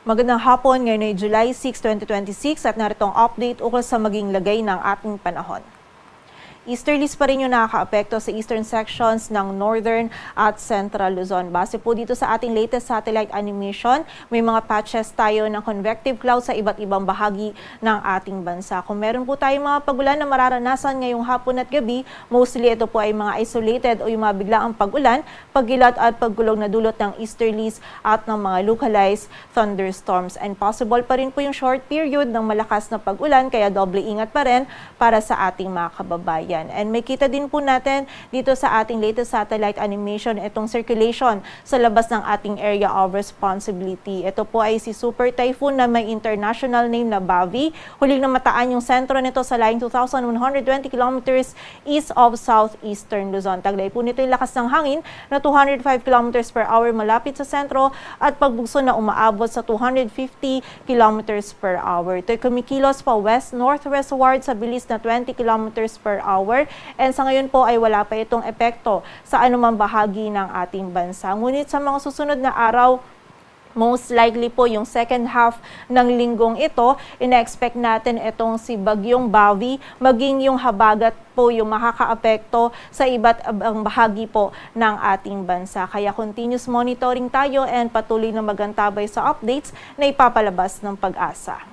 Magandang hapon, ngayon ay July 6, 2026 at narito ang update ukol sa maging lagay ng ating panahon. Easterlies pa rin yung nakakaapekto sa eastern sections ng northern at central Luzon. Base po dito sa ating latest satellite animation, may mga patches tayo ng convective clouds sa iba't ibang bahagi ng ating bansa. Kung meron po tayong mga pagulan na mararanasan ngayong hapon at gabi, mostly ito po ay mga isolated o yung mga biglaang pagulan, paggilat at paggulong na dulot ng easterlies at ng mga localized thunderstorms. And possible pa rin po yung short period ng malakas na pagulan, kaya doble ingat pa rin para sa ating mga kababayan. And may kita din po natin dito sa ating latest satellite animation itong circulation sa labas ng ating area of responsibility. Ito po ay si Super Typhoon na may international name na Bavi. Huling namataan yung sentro nito sa line 2,120 kilometers east of southeastern Luzon. Taglay po nito yung lakas ng hangin na 205 kilometers per hour malapit sa sentro at pagbugso na umaabot sa 250 kilometers per hour. Ito'y kumikilos pa west-northwestward sa bilis na 20 kilometers per hour. And sa ngayon po ay wala pa itong epekto sa anumang bahagi ng ating bansa. Ngunit sa mga susunod na araw, most likely po yung second half ng linggong ito, ina-expect natin itong si Bagyong Bavi, maging yung habagat po yung makakaapekto sa iba't ibang bahagi po ng ating bansa. Kaya continuous monitoring tayo and patuloy na magantabay sa updates na ipapalabas ng Pag-asa.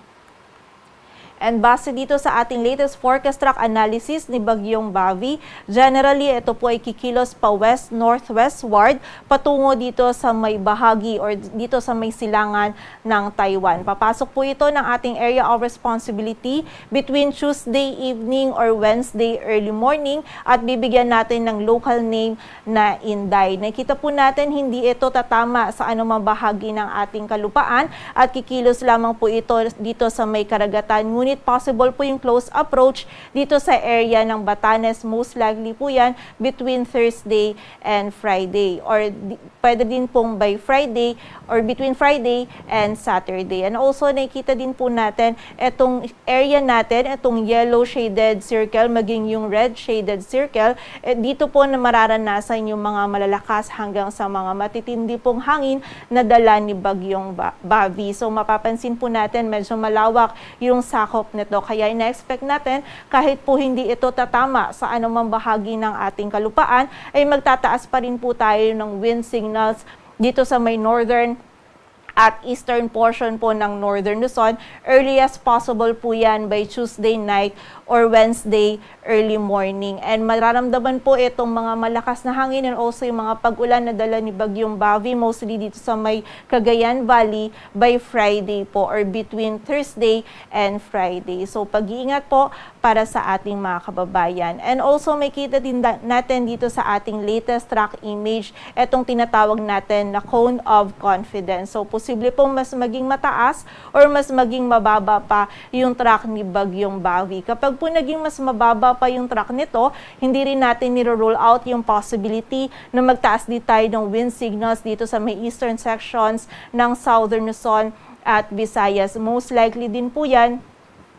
And base dito sa ating latest forecast track analysis ni Bagyong Bavi, generally ito po ay kikilos pa west-northwestward patungo dito sa may bahagi or dito sa may silangan ng Taiwan. Papasok po ito ng ating area of responsibility between Tuesday evening or Wednesday early morning at bibigyan natin ng local name na Inday. Nakita po natin hindi ito tatama sa anumang bahagi ng ating kalupaan at kikilos lamang po ito dito sa may karagatan. Ngunit possible po yung close approach dito sa area ng Batanes. Most likely po yan between Thursday and Friday. Or pwede din pong by Friday or between Friday and Saturday. And also nakikita din po natin itong area natin, itong yellow shaded circle, maging yung red shaded circle. Dito po na mararanasan yung mga malalakas hanggang sa mga matitindi pong hangin na dala ni Bagyong Bavi. So mapapansin po natin medyo malawak yung sakop nito. Kaya ina-expect natin kahit po hindi ito tatama sa anumang bahagi ng ating kalupaan, ay magtataas pa rin po tayo ng wind signals dito sa may northern at eastern portion po ng northern Luzon. Early as possible po yan by Tuesday night or Wednesday early morning. And mararamdaman po itong mga malakas na hangin and also yung mga pag-ulan na dala ni Bagyong Bavi, mostly dito sa may Cagayan Valley by Friday po or between Thursday and Friday. So pag-iingat po para sa ating mga kababayan. And also may kita din natin dito sa ating latest track image, itong tinatawag natin na cone of confidence. So posible pong mas maging mataas or mas maging mababa pa yung track ni Bagyong Bavi. Kapag po naging mas mababa pa yung track nito, hindi rin natin niro-rule out yung possibility na magtaas din tayo ng wind signals dito sa may eastern sections ng southern Luzon at Visayas. Most likely din po yan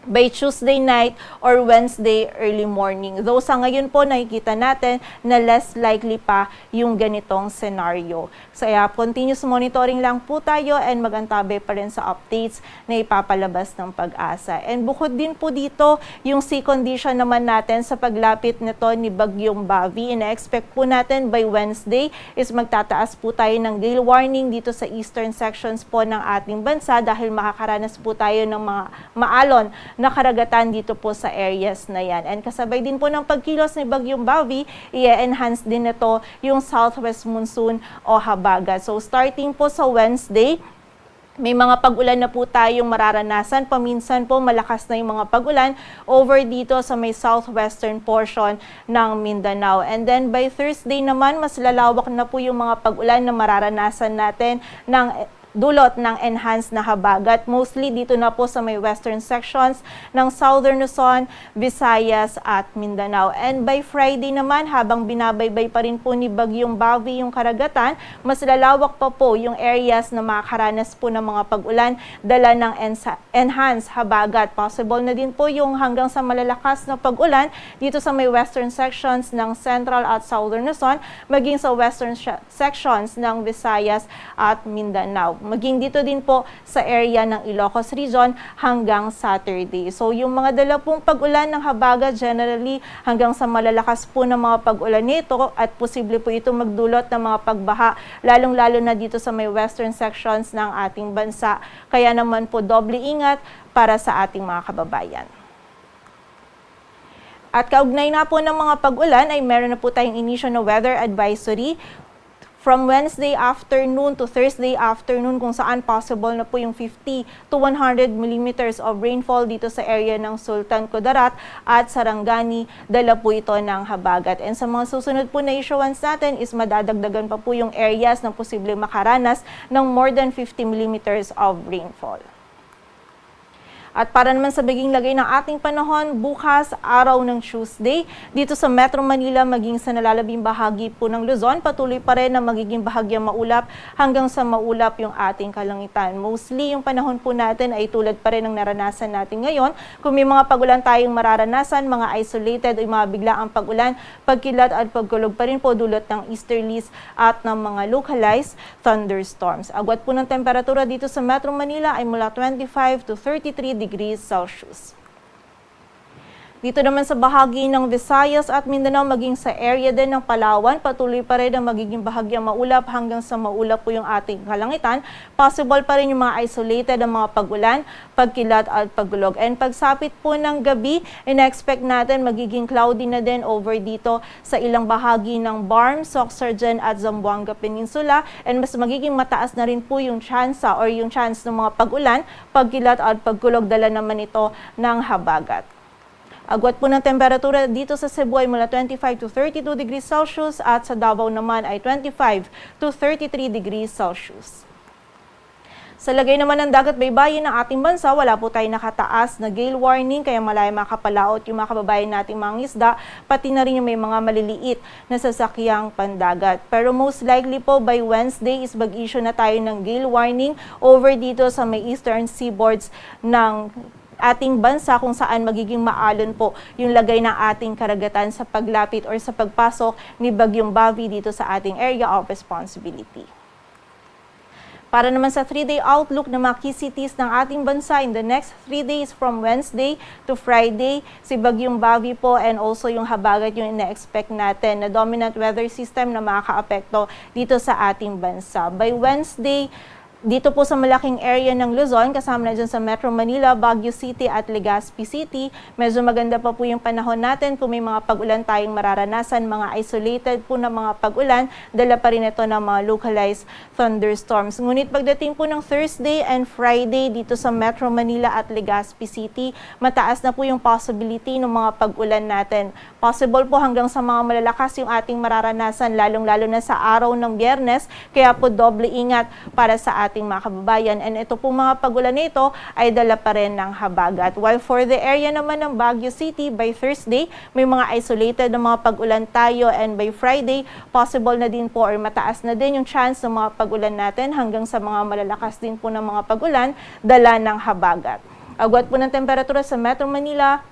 by Tuesday night or Wednesday early morning. Though sa ngayon po nakikita natin na less likely pa yung ganitong scenario. So continuous monitoring lang po tayo and magantabi pa rin sa updates na ipapalabas ng Pag-asa. And bukod din po dito yung sea condition naman natin sa paglapit nito ni Bagyong Bavi. Ina-expect po natin by Wednesday is magtataas po tayo ng gale warning dito sa eastern sections po ng ating bansa dahil makakaranas po tayo ng mga maalon na karagatan dito po sa areas na yan. And kasabay din po ng pagkilos ni Bagyong Bavi, i-enhance din ito yung southwest monsoon o habagat. So starting po sa Wednesday, may mga pag-ulan na po tayong mararanasan. Paminsan po malakas na yung mga pag-ulan over dito sa may southwestern portion ng Mindanao. And then by Thursday naman, mas lalawak na po yung mga pag-ulan na mararanasan natin ng dulot ng enhanced na habagat. Mostly dito na po sa may western sections ng southern Luzon, Visayas at Mindanao. And by Friday naman, habang binabaybay pa rin po ni Bagyong Bavi yung karagatan, mas lalawak pa po yung areas na makakaranas po ng mga pag-ulan dala ng enhanced habagat. Possible na din po yung hanggang sa malalakas na pag-ulan dito sa may western sections ng central at southern Luzon, maging sa western sections ng Visayas at Mindanao. maging dito din po sa area ng Ilocos Region hanggang Saturday. So yung mga dala pong pag-ulan ng habagat generally hanggang sa malalakas po ng mga pag-ulan nito at posible po ito magdulot ng mga pagbaha, lalong-lalo na dito sa may western sections ng ating bansa. Kaya naman po doble ingat para sa ating mga kababayan. At kaugnay na po ng mga pag-ulan ay meron na po tayong inisyo na weather advisory from Wednesday afternoon to Thursday afternoon kung saan possible na po yung 50 to 100 millimeters of rainfall dito sa area ng Sultan Kudarat at Sarangani, dala po ito ng habagat. And sa mga susunod po na issuance natin is madadagdagan pa po yung areas na posible makaranas ng more than 50 millimeters of rainfall. At para naman sa biging lagay ng ating panahon, bukas, araw ng Tuesday, dito sa Metro Manila maging sa nalalabing bahagi po ng Luzon, patuloy pa rin na magiging bahagyang maulap hanggang sa maulap yung ating kalangitan. Mostly, yung panahon po natin ay tulad pa rin ng naranasan natin ngayon. Kung may mga pag-ulan tayong mararanasan, mga isolated o mga biglaang pag-ulan, pagkilat at pagkulog pa rin po dulot ng easterlies at ng mga localized thunderstorms. Agwat po ng temperatura dito sa Metro Manila ay mula 25 to 33 degrees Celsius. Dito naman sa bahagi ng Visayas at Mindanao maging sa area din ng Palawan, patuloy pa rin ang magiging bahagyang maulap hanggang sa maulap po yung ating kalangitan. Possible pa rin yung mga isolated ang mga pag-ulan, pagkilat at paggulog. And pagsapit po ng gabi, ina-expect natin magiging cloudy na din over dito sa ilang bahagi ng Barm, Sorsogon at Zamboanga Peninsula. And mas magiging mataas na rin po yung chance ng mga pag-ulan, pagkilat at paggulog, dala naman ito ng habagat. Agwat po ng temperatura dito sa Cebu ay mula 25 to 32 degrees Celsius at sa Davao naman ay 25 to 33 degrees Celsius. Sa lagay naman ng dagat baybayin ng ating bansa, wala po tayong nakataas na gale warning kaya malaya makapalaot yung mga kababayan nating mga isda, pati na rin yung may mga maliliit na sasakyang pandagat. Pero most likely po by Wednesday is mag-issue na tayo ng gale warning over dito sa may eastern seaboards ng ating bansa kung saan magiging maalon po yung lagay ng ating karagatan sa paglapit or sa pagpasok ni Bagyong Bobby dito sa ating area of responsibility. Para naman sa 3-day outlook ng mga key cities ng ating bansa in the next 3 days from Wednesday to Friday, si Bagyong Bobby po and also yung habagat yung ina-expect natin na dominant weather system na makaka-apekto dito sa ating bansa. By Wednesday, dito po sa malaking area ng Luzon, kasama na dyan sa Metro Manila, Baguio City at Legazpi City, medyo maganda pa po yung panahon natin kung may mga pag-ulan tayong mararanasan, mga isolated po na mga pag-ulan, dala pa rin ito ng mga localized thunderstorms. Ngunit pagdating po ng Thursday and Friday dito sa Metro Manila at Legazpi City, mataas na po yung possibility ng mga pag-ulan natin. Possible po hanggang sa mga malalakas yung ating mararanasan, lalong-lalo na sa araw ng Biyernes, kaya po doble ingat para sa ating mga kababayan. And ito po mga pag-ulan nito ay dala pa rin ng habagat. While for the area naman ng Baguio City, by Thursday, may mga isolated na mga pag-ulan tayo and by Friday, possible na din po or mataas na din yung chance ng mga pag-ulan natin hanggang sa mga malalakas din po ng mga pag-ulan, dala ng habagat. Agwat po ng temperatura sa Metro Manila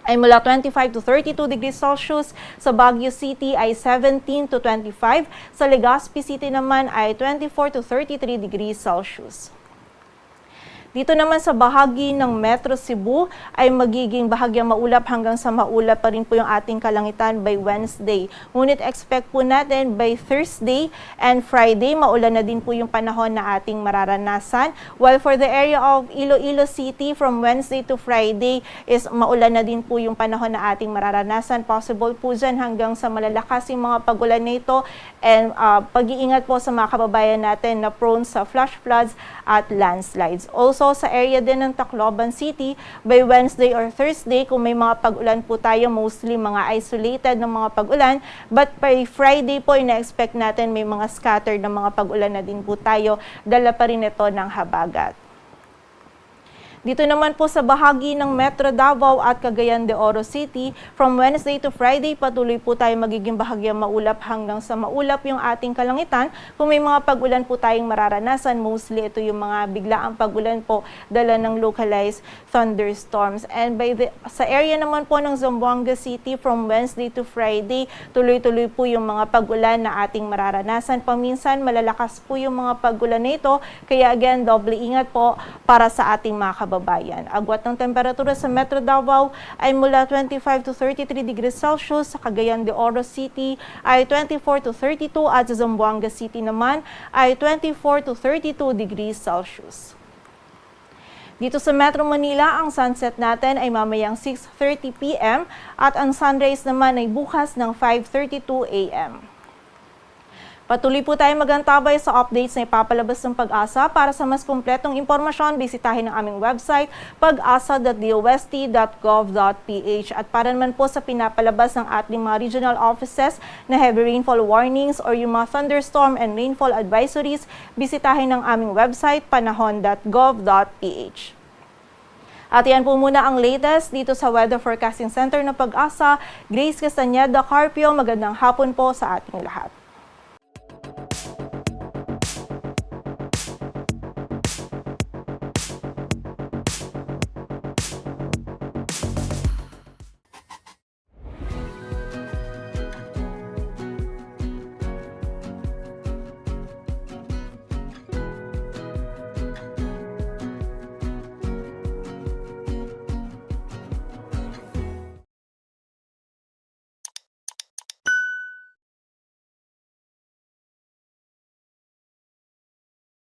ay mula 25 to 32 degrees Celsius, sa Baguio City ay 17 to 25, sa Legazpi City naman ay 24 to 33 degrees Celsius. Dito naman sa bahagi ng Metro Cebu ay magiging bahagyang maulap hanggang sa maulap pa rin po yung ating kalangitan by Wednesday. Ngunit expect po natin by Thursday and Friday, maulan na din po yung panahon na ating mararanasan. While for the area of Iloilo City, from Wednesday to Friday is maulan na din po yung panahon na ating mararanasan. Possible po dyan hanggang sa malalakas yung mga pag-ulan na ito and pag-iingat po sa mga kababayan natin na prone sa flash floods at landslides. Also, sa area din ng Tacloban City, by Wednesday or Thursday, kung may mga pag-ulan po tayo, mostly mga isolated ng mga pag-ulan, but by Friday po, ina-expect natin may mga scattered na mga pag-ulan na din po tayo, dala pa rin ito ng habagat. Dito naman po sa bahagi ng Metro Davao at Cagayan de Oro City, from Wednesday to Friday, patuloy po tayo magiging bahagyang maulap hanggang sa maulap yung ating kalangitan. Kung may mga pag-ulan po tayong mararanasan, mostly ito yung mga biglaang pag-ulan po dala ng localized thunderstorms. And sa area naman po ng Zamboanga City, from Wednesday to Friday, tuloy-tuloy po yung mga pag-ulan na ating mararanasan. Paminsan, malalakas po yung mga pag-ulan na ito, kaya again, doble ingat po para sa ating mga kababayan. Agwat ng temperatura sa Metro Davao ay mula 25 to 33 degrees Celsius, sa Cagayan de Oro City ay 24 to 32 at sa Zamboanga City naman ay 24 to 32 degrees Celsius. Dito sa Metro Manila, ang sunset natin ay mamayang 6:30 p.m. at ang sunrise naman ay bukas ng 5:32 a.m. Patuloy po tayo magantabay sa updates na ipapalabas ng Pag-asa. Para sa mas kumpletong impormasyon, bisitahin ang aming website pag-asa.dost.gov.ph. At para naman po sa pinapalabas ng ating mga regional offices na heavy rainfall warnings or yung mga thunderstorm and rainfall advisories, bisitahin ang aming website panahon.gov.ph. At yan po muna ang latest dito sa Weather Forecasting Center ng Pag-asa. Grace Castañeda Carpio, magandang hapon po sa ating lahat.